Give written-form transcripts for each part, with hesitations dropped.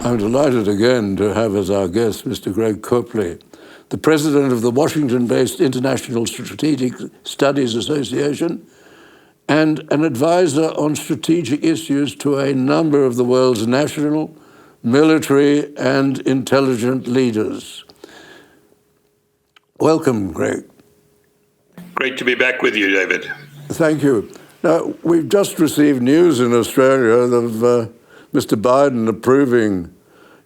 I'm delighted again to have as our guest Mr. Greg Copley, the president of the Washington-based International Strategic Studies Association and an advisor on strategic issues to a number of the world's national, military, and intelligence leaders. Welcome, Greg. Great to be back with you, David. Thank you. Now, we've just received news in Australia of Mr. Biden approving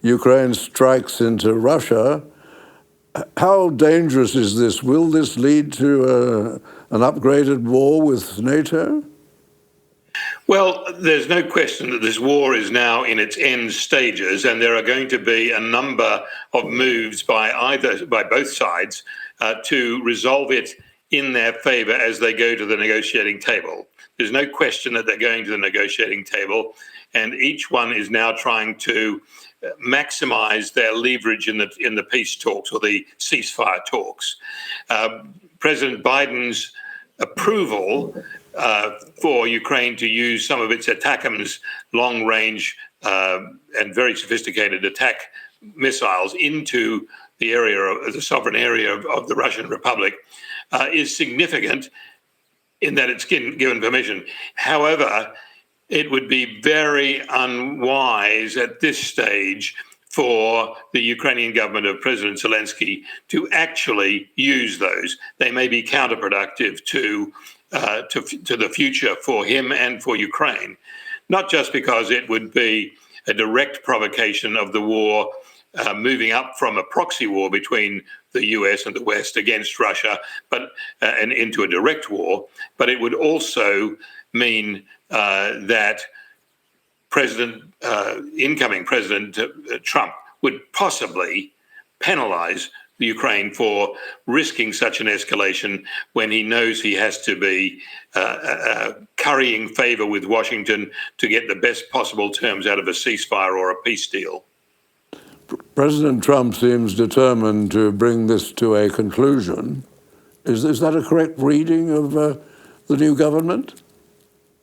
Ukraine's strikes into Russia. How dangerous is this? Will this lead to an upgraded war with NATO? Well, there's no question that this war is now in its end stages, and there are going to be a number of moves by both sides to resolve it in their favor as they go to the negotiating table. There's no question that they're going to the negotiating table, and each one is now trying to maximize their leverage in the peace talks or the ceasefire talks. President Biden's approval for Ukraine to use some of its ATACMS long-range and very sophisticated attack missiles into the area of the sovereign area of the Russian Republic is significant in that it's given permission. However, it would be very unwise at this stage for the Ukrainian government of President Zelensky to actually use those. They may be counterproductive to the future for him and for Ukraine, not just because it would be a direct provocation of the war moving up from a proxy war between the US and the West against Russia, and into a direct war, but it would also mean that incoming President Trump would possibly penalize the Ukraine for risking such an escalation when he knows he has to be currying favor with Washington to get the best possible terms out of a ceasefire or a peace deal. President Trump seems determined to bring this to a conclusion. Is that a correct reading of the new government?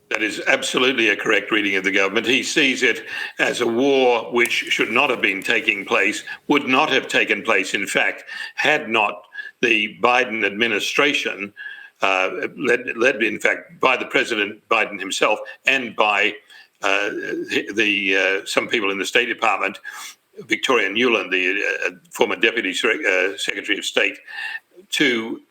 That is absolutely a correct reading of the government. He sees it as a war which should not have been taking place, would not have taken place, in fact, had not the Biden administration, led in fact by the President Biden himself and by some people in the State Department, Victoria Nuland, the former Deputy Secretary of State, to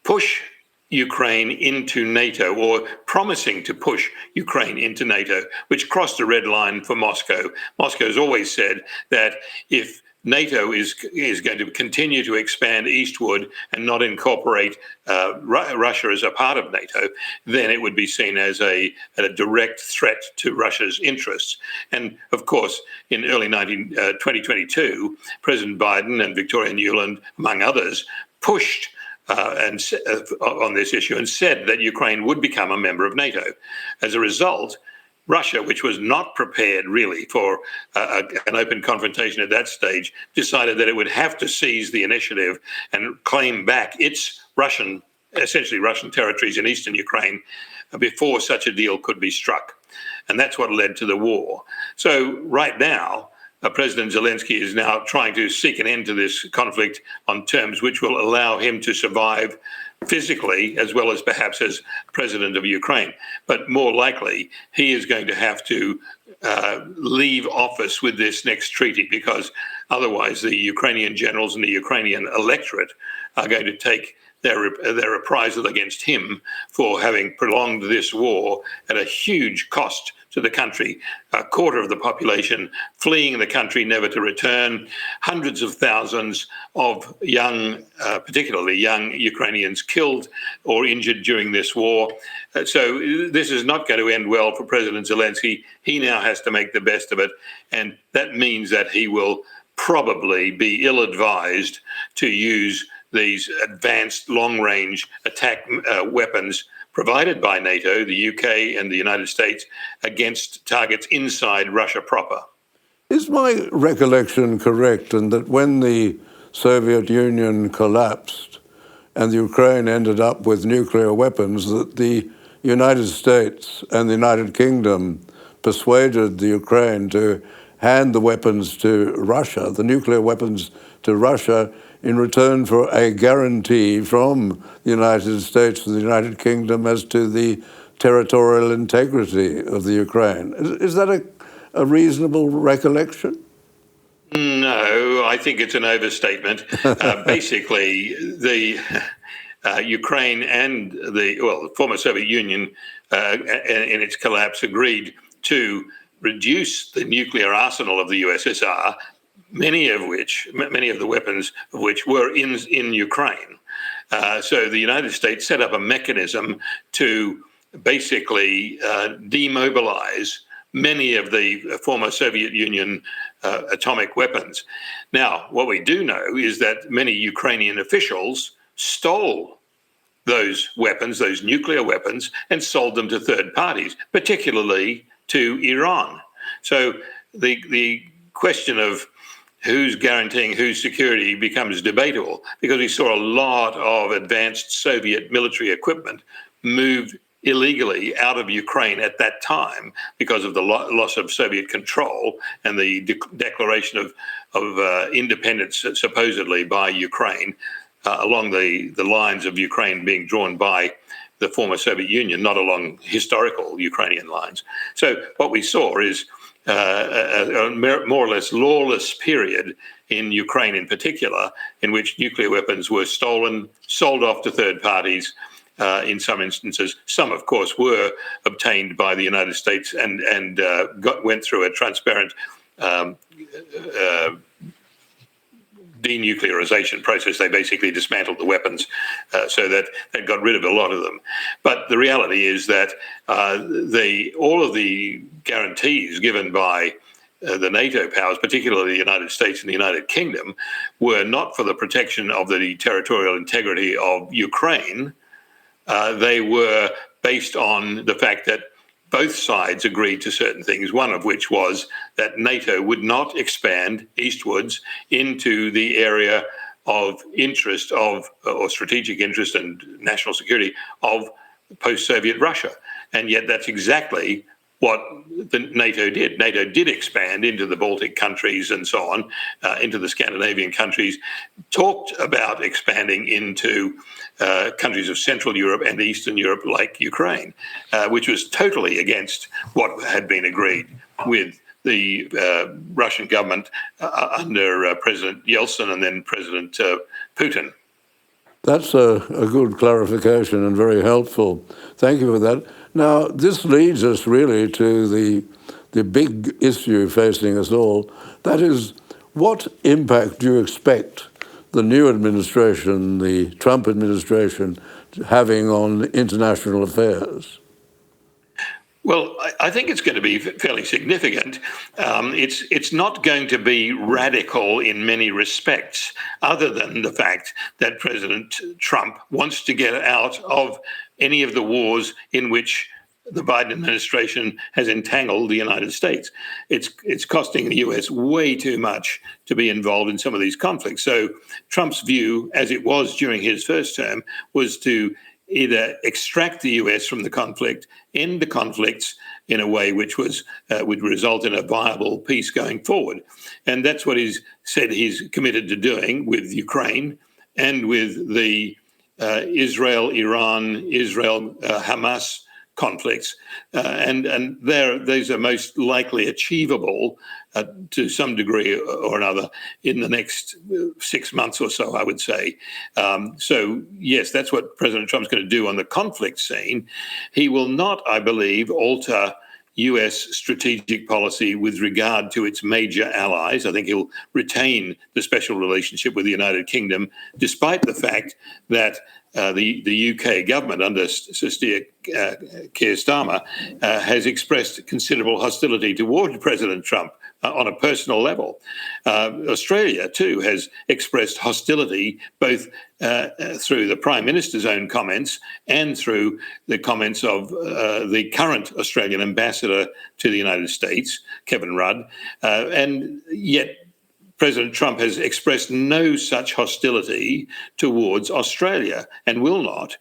push Ukraine into NATO, or promising to push Ukraine into NATO, which crossed a red line for Moscow. Moscow has always said that if NATO is going to continue to expand eastward and not incorporate Russia as a part of NATO, then it would be seen as a direct threat to Russia's interests. And of course, in early 2022, President Biden and Victoria Nuland, among others, pushed on this issue and said that Ukraine would become a member of NATO. As a result, Russia, which was not prepared really for an open confrontation at that stage, decided that it would have to seize the initiative and claim back its essentially Russian territories in eastern Ukraine before such a deal could be struck. And that's what led to the war. So right now, President Zelensky is now trying to seek an end to this conflict on terms which will allow him to survive physically as well as perhaps as president of Ukraine. But more likely, he is going to have to leave office with this next treaty, because otherwise the Ukrainian generals and the Ukrainian electorate are going to take their reprisal against him for having prolonged this war at a huge cost to the country. A quarter of the population fleeing the country never to return, hundreds of thousands of particularly young Ukrainians killed or injured during this war. So this is not going to end well for President Zelensky. He now has to make the best of it, and that means that he will probably be ill-advised to use these advanced long-range attack weapons provided by NATO, the UK and the United States, against targets inside Russia proper. Is my recollection correct in that when the Soviet Union collapsed and the Ukraine ended up with nuclear weapons, that the United States and the United Kingdom persuaded the Ukraine to hand the weapons to Russia, the nuclear weapons to Russia, in return for a guarantee from the United States and the United Kingdom as to the territorial integrity of the Ukraine. Is that a reasonable recollection? No, I think it's an overstatement. Basically, the Ukraine and the former Soviet Union, in its collapse, agreed to reduce the nuclear arsenal of the USSR, many of the weapons of which were in Ukraine. So the United States set up a mechanism to basically demobilize many of the former Soviet Union atomic weapons. Now, what we do know is that many Ukrainian officials stole those weapons, those nuclear weapons, and sold them to third parties, particularly to Iran. So the question of who's guaranteeing whose security becomes debatable, because we saw a lot of advanced Soviet military equipment moved illegally out of Ukraine at that time because of the loss of Soviet control and the declaration of independence supposedly by Ukraine along the lines of Ukraine being drawn by the former Soviet Union, not along historical Ukrainian lines. So what we saw is a more or less lawless period in Ukraine in particular, in which nuclear weapons were stolen, sold off to third parties. In some instances, some, of course, were obtained by the United States and went through a transparent denuclearization process. They basically dismantled the weapons so that they got rid of a lot of them. But the reality is that all of the guarantees given by the NATO powers, particularly the United States and the United Kingdom, were not for the protection of the territorial integrity of Ukraine. They were based on the fact that both sides agreed to certain things, one of which was that NATO would not expand eastwards into the area of interest or strategic interest and national security of post-Soviet Russia. And yet that's exactly what the NATO did. NATO did expand into the Baltic countries and so on, into the Scandinavian countries, talked about expanding into countries of Central Europe and Eastern Europe like Ukraine, which was totally against what had been agreed with the Russian government under President Yeltsin and then President Putin. That's a good clarification and very helpful. Thank you for that. Now, this leads us really to the big issue facing us all. That is, what impact do you expect the new administration, the Trump administration, having on international affairs? Well, I think it's going to be fairly significant. It's not going to be radical in many respects, other than the fact that President Trump wants to get out of any of the wars in which the Biden administration has entangled the United States. It's costing the US way too much to be involved in some of these conflicts. So Trump's view, as it was during his first term, was to either extract the US from the conflict, end the conflicts in a way which would result in a viable peace going forward. And that's what he's said he's committed to doing with Ukraine and with the Israel-Iran, Israel-Hamas conflicts. And these are most likely achievable to some degree or another in the next 6 months or so, I would say. So, yes, that's what President Trump's going to do on the conflict scene. He will not, I believe, alter US strategic policy with regard to its major allies. I think he'll retain the special relationship with the United Kingdom, despite the fact that the UK government under Sir Keir Starmer has expressed considerable hostility toward President Trump on a personal level. Australia, too, has expressed hostility both through the Prime Minister's own comments and through the comments of the current Australian ambassador to the United States, Kevin Rudd. And yet President Trump has expressed no such hostility towards Australia and will not.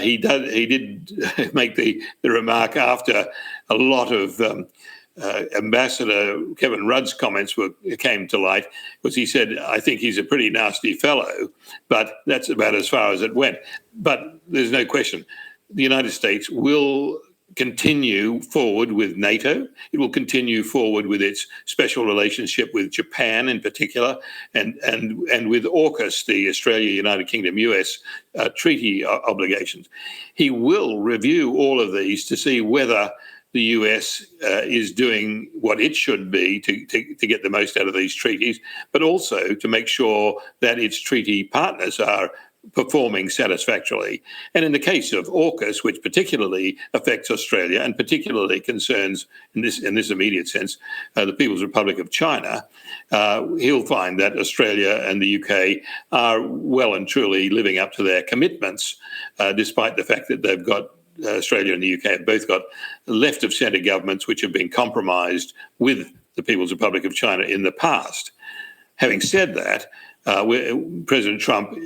He did make the remark after a lot of Ambassador Kevin Rudd's comments came to light, was he said, I think he's a pretty nasty fellow, but that's about as far as it went. But there's no question, the United States will continue forward with NATO. It will continue forward with its special relationship with Japan in particular, and with AUKUS, the Australia, United Kingdom, US treaty obligations. He will review all of these to see whether the US is doing what it should be to get the most out of these treaties, but also to make sure that its treaty partners are performing satisfactorily. And in the case of AUKUS, which particularly affects Australia and particularly concerns, in this immediate sense, the People's Republic of China, he'll find that Australia and the UK are well and truly living up to their commitments, despite the fact that they've got Australia and the UK have both got left of centre governments which have been compromised with the People's Republic of China in the past. Having said that, President Trump,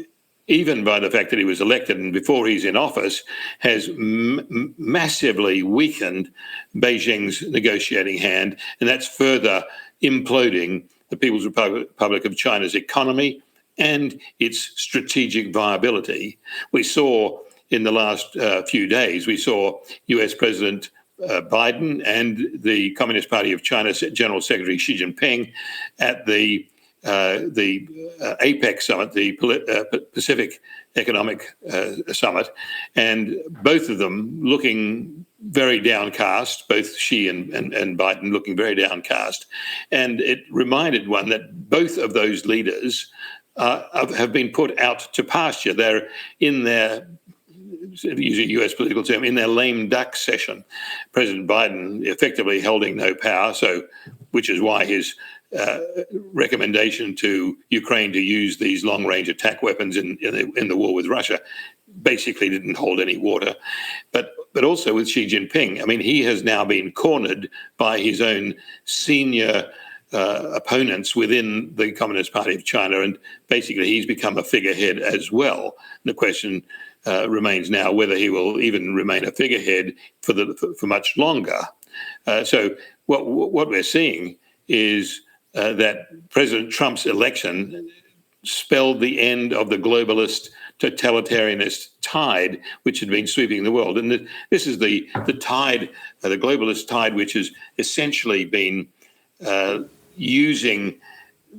even by the fact that he was elected and before he's in office, has massively weakened Beijing's negotiating hand, and that's further imploding the People's Republic of China's economy and its strategic viability. We saw in the last few days, we saw US President Biden and the Communist Party of China's General Secretary Xi Jinping at the APEC summit, the Pacific Economic Summit, and both of them looking very downcast, both Xi and Biden looking very downcast. And it reminded one that both of those leaders have been put out to pasture. They're in their, use a US political term, in their lame duck session. President Biden effectively holding no power, which is why his recommendation to Ukraine to use these long-range attack weapons in the war with Russia basically didn't hold any water. But also with Xi Jinping, I mean, he has now been cornered by his own senior opponents within the Communist Party of China, and basically he's become a figurehead as well. And the question remains now whether he will even remain a figurehead for much longer. So what we're seeing is that President Trump's election spelled the end of the globalist totalitarianist tide which had been sweeping the world. And this is the tide, the globalist tide, which has essentially been using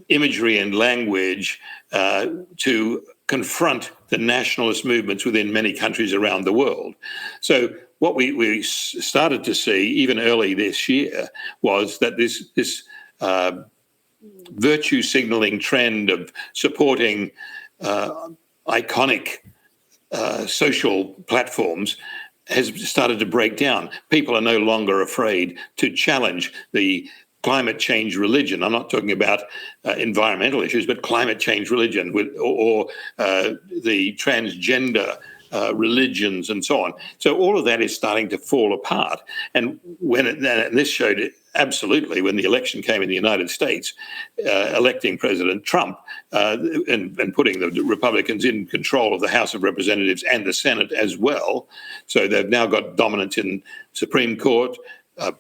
imagery and language to confront the nationalist movements within many countries around the world. So what we started to see even early this year was that this virtue signaling trend of supporting iconic social platforms has started to break down. People are no longer afraid to challenge the climate change religion. I'm not talking about environmental issues, but climate change religion or the transgender religions and so on. So all of that is starting to fall apart. And this showed it absolutely when the election came in the United States, electing President Trump and putting the Republicans in control of the House of Representatives and the Senate as well. So they've now got dominance in Supreme Court,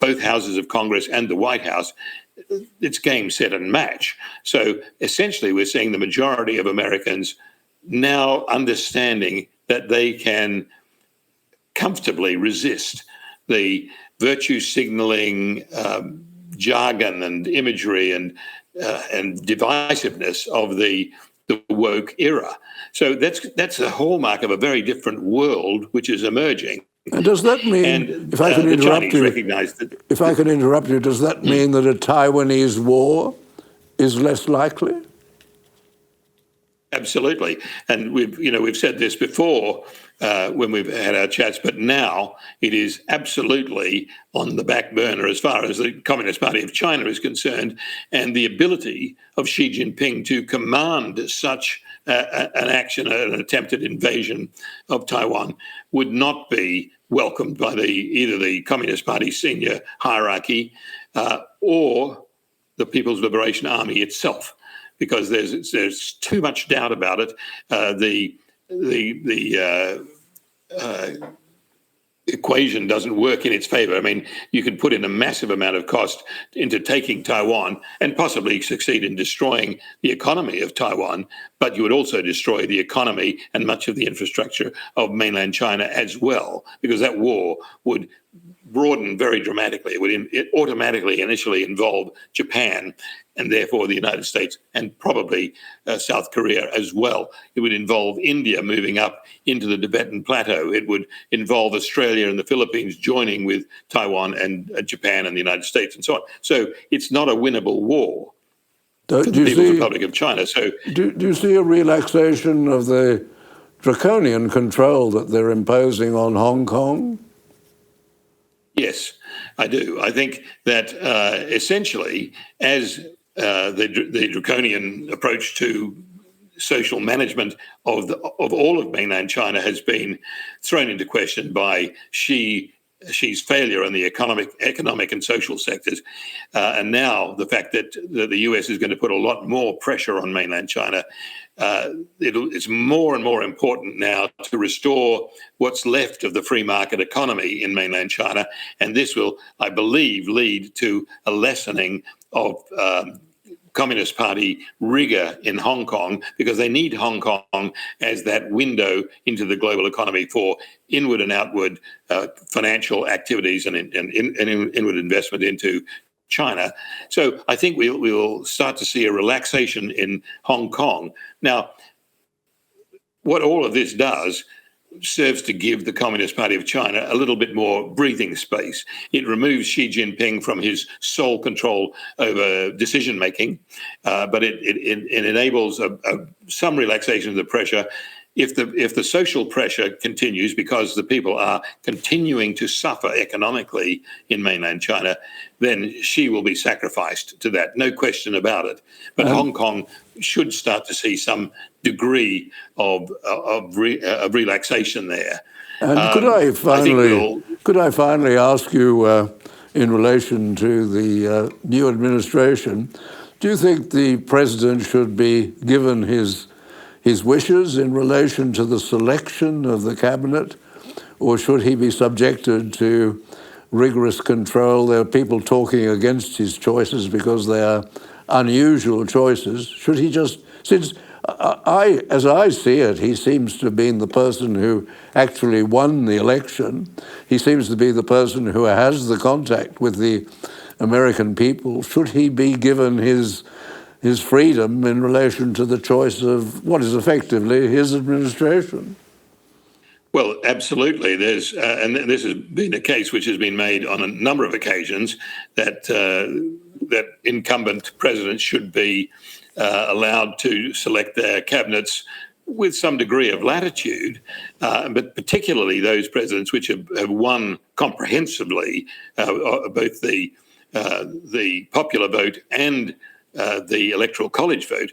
both houses of Congress and the White House. It's game, set, and match. So essentially, we're seeing the majority of Americans now understanding that they can comfortably resist the virtue signaling jargon and imagery and divisiveness of the woke era. So that's a hallmark of a very different world which is emerging. And does that mean, if I can interrupt you, does that mean that a Taiwanese war is less likely? Absolutely. And we've said this before when we've had our chats, but now it is absolutely on the back burner as far as the Communist Party of China is concerned, and the ability of Xi Jinping to command such an action, an attempted invasion of Taiwan, would not be welcomed by either the Communist Party senior hierarchy or the People's Liberation Army itself, because there's too much doubt about it. equation doesn't work in its favor. I mean, you could put in a massive amount of cost into taking Taiwan and possibly succeed in destroying the economy of Taiwan, but you would also destroy the economy and much of the infrastructure of mainland China as well, because that war would broaden very dramatically. It automatically initially involve Japan and therefore the United States and probably South Korea as well. It would involve India moving up into the Tibetan Plateau. It would involve Australia and the Philippines joining with Taiwan and Japan and the United States and so on. So it's not a winnable war for the People's Republic of China. So do you see a relaxation of the draconian control that they're imposing on Hong Kong? Yes, I do. I think that essentially, as the draconian approach to social management of all of mainland China has been thrown into question by Xi's failure in the economic and social sectors, and now the fact that the US is going to put a lot more pressure on mainland China. It's more and more important now to restore what's left of the free market economy in mainland China, and this will, I believe, lead to a lessening of Communist Party rigor in Hong Kong, because they need Hong Kong as that window into the global economy for inward and outward financial activities and inward investment into China. So I think we'll start to see a relaxation in Hong Kong. Now, what all of this does serves to give the Communist Party of China a little bit more breathing space. It removes Xi Jinping from his sole control over decision-making, but it enables some relaxation of the pressure. If the social pressure continues, because the people are continuing to suffer economically in mainland China, then Xi will be sacrificed to that, no question about it. But Hong Kong should start to see some degree of relaxation there. And could I finally ask you, in relation to the new administration, do you think the president should be given his wishes in relation to the selection of the cabinet, or should he be subjected to rigorous control? There are people talking against his choices because they are unusual choices. Should he just, since as I see it, he seems to have been the person who actually won the election. He seems to be the person who has the contact with the American people. Should he be given his freedom in relation to the choice of what is effectively his administration? Well, absolutely. There's and this has been a case which has been made on a number of occasions that that incumbent presidents should be allowed to select their cabinets with some degree of latitude, but particularly those presidents which have won comprehensively both the popular vote and the electoral college vote.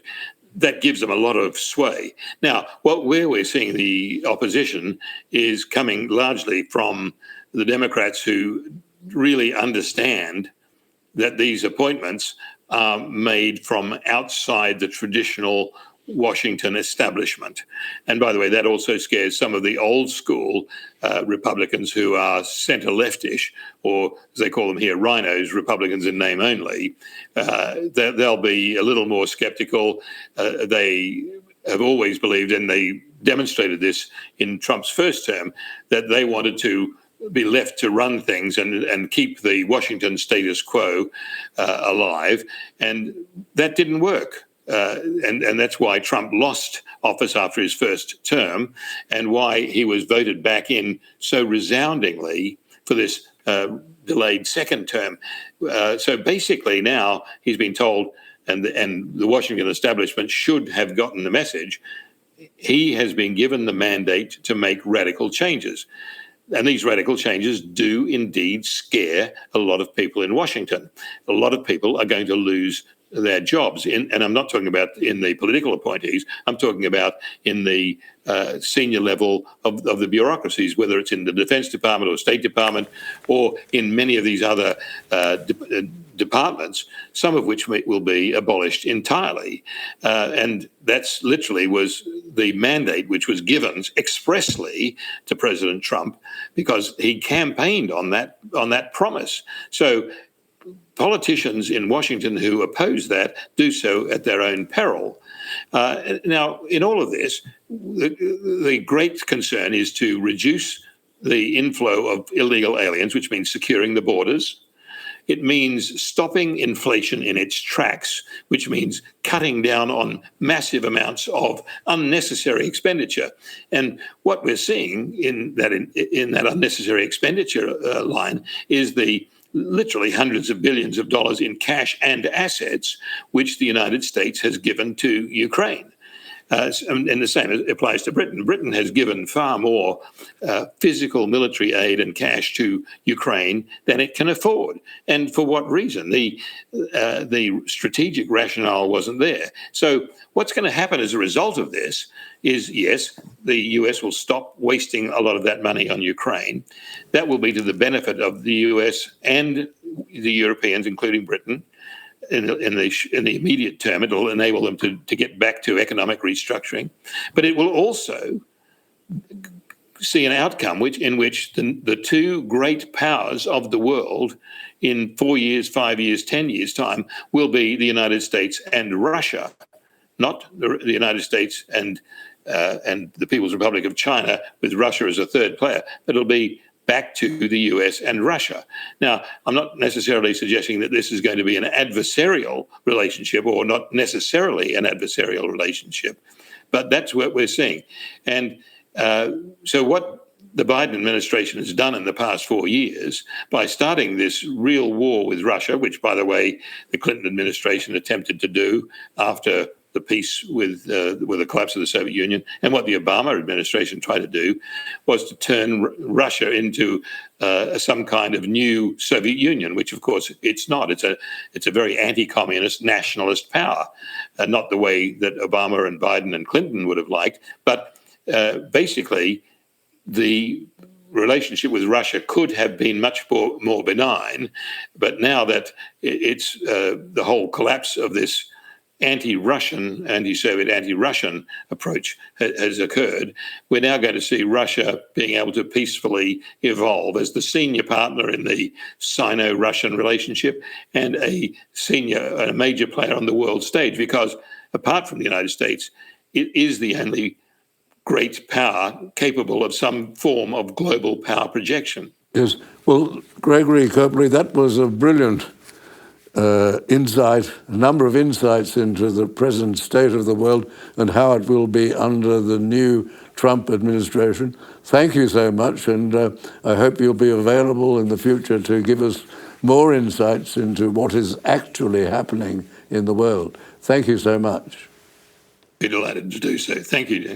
That gives them a lot of sway. Now, where we're seeing the opposition is coming largely from the Democrats, who really understand that these appointments are made from outside the traditional Washington establishment. And by the way, that also scares some of the old school Republicans who are centre leftish, or as they call them here, rhinos, Republicans in name only. They'll be a little more skeptical. They have always believed, and they demonstrated this in Trump's first term, that they wanted to be left to run things and keep the Washington status quo alive. And that didn't work. And that's why Trump lost office after his first term, and why he was voted back in so resoundingly for this delayed second term. So basically now he's been told, and the Washington establishment should have gotten the message, he has been given the mandate to make radical changes. And these radical changes do indeed scare a lot of people in Washington. A lot of people are going to lose their jobs. And I'm not talking about in the political appointees, I'm talking about in the senior level of the bureaucracies, whether it's in the Defense Department or State Department, or in many of these other departments, some of which will be abolished entirely. And that's literally was the mandate which was given expressly to President Trump because he campaigned on that promise. So politicians in Washington who oppose that do so at their own peril. Now, in all of this, the great concern is to reduce the inflow of illegal aliens, which means securing the borders. It means stopping inflation in its tracks, which means cutting down on massive amounts of unnecessary expenditure. And what we're seeing in that unnecessary expenditure line is the literally hundreds of billions of dollars in cash and assets, which the United States has given to Ukraine. And the same applies to Britain. Britain has given far more physical military aid and cash to Ukraine than it can afford. And for what reason? The strategic rationale wasn't there. So what's going to happen as a result of this is, yes, the US will stop wasting a lot of that money on Ukraine. That will be to the benefit of the US and the Europeans, including Britain. In the immediate term, it will enable them to get back to economic restructuring. But it will also see an outcome in which the two great powers of the world in 4 years, 5 years, 10 years' time will be the United States and Russia, not the United States and the People's Republic of China with Russia as a third player. It'll be back to the US and Russia. Now, I'm not necessarily suggesting that this is going to be an adversarial relationship or not necessarily an adversarial relationship, but that's what we're seeing. And so what the Biden administration has done in the past 4 years by starting this real war with Russia, which, by the way, the Clinton administration attempted to do after the peace with the collapse of the Soviet Union, and what the Obama administration tried to do was to turn Russia into some kind of new Soviet Union, which of course it's not. It's a very anti-communist nationalist power, not the way that Obama and Biden and Clinton would have liked, but basically the relationship with Russia could have been much more benign, but now that it's the whole collapse of this anti-Russian, anti-Soviet, anti-Russian approach has occurred, we're now going to see Russia being able to peacefully evolve as the senior partner in the Sino-Russian relationship and a major player on the world stage, because apart from the United States, it is the only great power capable of some form of global power projection. Yes. Well, Gregory Copley, that was a brilliant insight, a number of insights into the present state of the world and how it will be under the new Trump administration. Thank you so much, and I hope you'll be available in the future to give us more insights into what is actually happening in the world. Thank you so much. Be delighted to do so. Thank you, James.